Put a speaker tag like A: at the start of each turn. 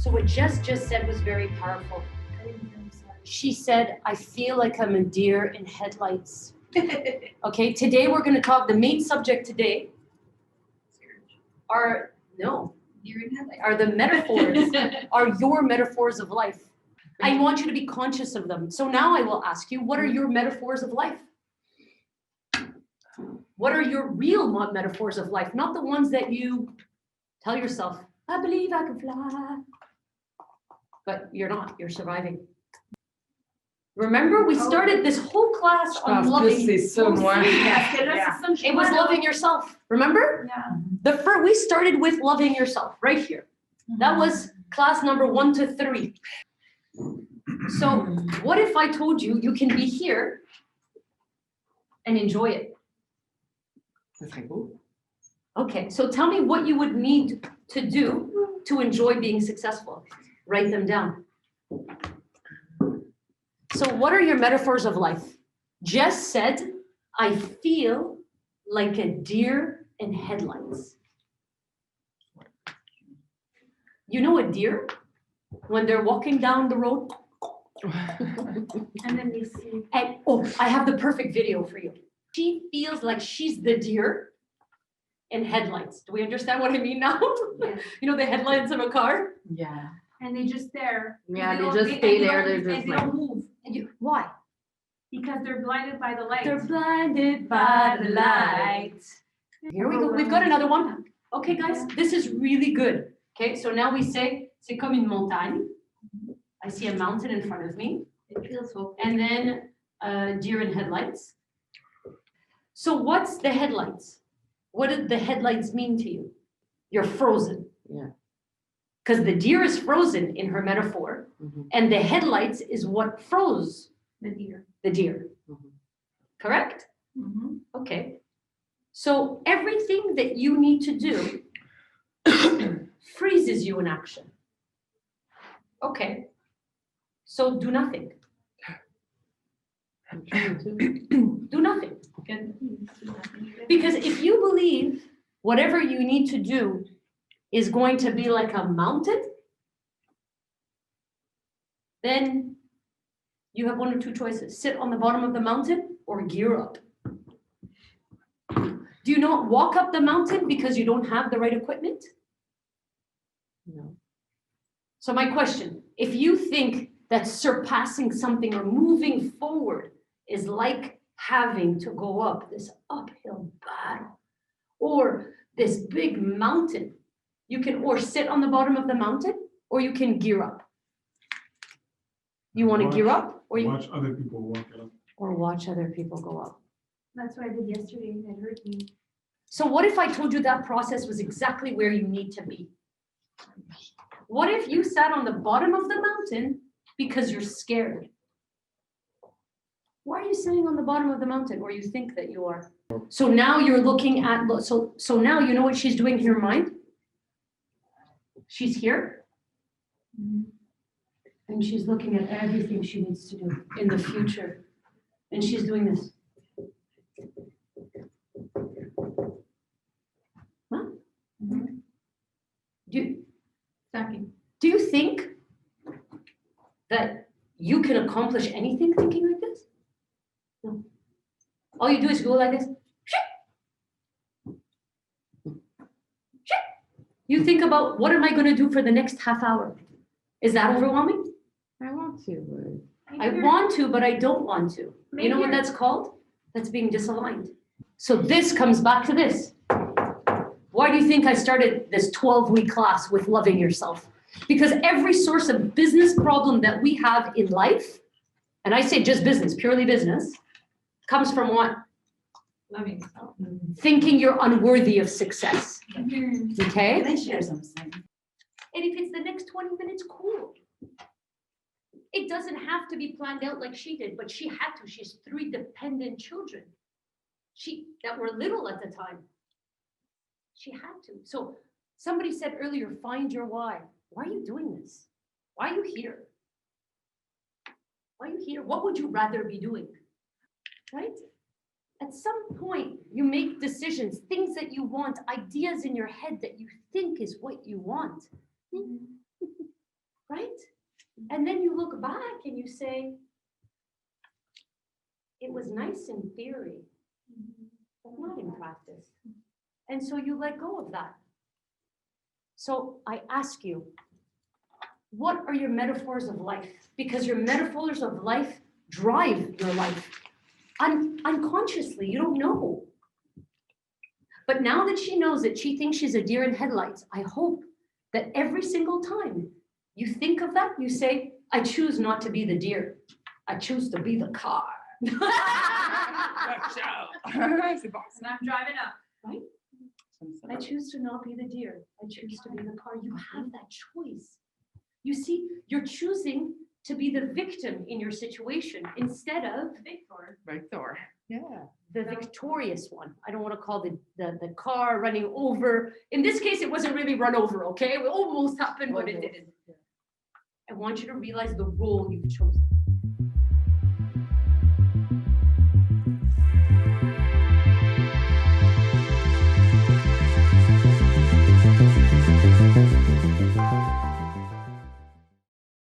A: So what Jess just said was very powerful. She said, I feel like I'm a deer in headlights. Okay, today we're going to talk, the main subject today are the metaphors, are your metaphors of life. I want you to be conscious of them. So now I will ask you, what are your metaphors of life? What are your real metaphors of life? Not the ones that you tell yourself, I believe I can fly. But you're not, you're surviving. Remember, we started this whole class on loving. It was loving yourself. Remember? Yeah. We started with loving yourself right here. That was class number 1 to 3. So what if I told you you can be here and enjoy it? Okay, so tell me what you would need to do to enjoy being successful. Write them down. So what are your metaphors of life? Jess said, I feel like a deer in headlights. You know a deer? When they're walking down the road. And then they see. And, oh, I have the perfect video for you. She feels like she's the deer in headlights. Do we understand what I mean now? Yeah. You know the headlights of a car?
B: Yeah.
C: And they just there.
B: Yeah, they just stay there. They're just
C: they don't move.
A: Why?
C: Because they're blinded by the light.
A: They're blinded by the light. Here we go. We've got another one. Okay, guys, this is really good. Okay, so now we say, c'est comme une montagne. I see a mountain in front of me.
C: It feels so.
A: And then deer in headlights. So what's the headlights? What did the headlights mean to you? You're frozen.
B: Yeah.
A: Because the deer is frozen in her metaphor, and the headlights is what froze
C: The deer.
A: the deer. Correct? Okay. So everything that you need to do freezes you in action. Okay. So do nothing. Do nothing. Because if you believe whatever you need to do is going to be like a mountain, then you have one or two choices. Sit on the bottom of the mountain or gear up. Do you not walk up the mountain because you don't have the right equipment?
B: No. So
A: my question, if you think that surpassing something or moving forward is like having to go up this uphill battle or this big mountain, you can or sit on the bottom of the mountain or you can gear up. You want to gear up or you
D: watch other people walk up.
A: Or watch other people go up.
C: That's what I did yesterday. It hurt me.
A: So what if I told you that process was exactly where you need to be? What if you sat on the bottom of the mountain because you're scared? Why are you sitting on the bottom of the mountain or you think that you are? So now you're looking at, so now you know what she's doing in her mind? She's here. And she's looking at everything she needs to do in the future. And she's doing this. Huh? Do you think that you can accomplish anything thinking like this? No. All you do is go like this. You think about what am I going to do for the next half hour? Is that overwhelming?
B: I want to,
A: I want to, but I don't want to. You know what that's called? That's being disaligned. So this comes back to this. Why do you think I started this 12-week class with loving yourself? Because every source of business problem that we have in life, and I say just business, purely business, comes from what?
C: Loving yourself.
A: Thinking you're unworthy of success. Okay?
E: Can I share something?
A: And if it's the next 20 minutes, cool. It doesn't have to be planned out like she did, but she had to. She has 3 dependent children. That were little at the time. She had to. So somebody said earlier, find your why. Why are you doing this? Why are you here? Why are you here? What would you rather be doing? Right? At some point, you make decisions, things that you want, ideas in your head that you think is what you want. right? And then you look back and you say, it was nice in theory, but not in practice. And so you let go of that. So I ask you, what are your metaphors of life? Because your metaphors of life drive your life. Unconsciously, you don't know. But now that she knows that she thinks she's a deer in headlights, I hope that every single time you think of that, you say, I choose not to be the deer. I choose to be the car.
C: And I'm driving up.
A: I choose to not be the deer. I choose to be the car. You have that choice. You see, you're choosing to be the victim in your situation instead of
E: Victor. Yeah.
A: the victorious one. I don't want to call the car running over. In this case, it wasn't really run over, okay? It almost happened, but it didn't. I want you to realize the role you've chosen.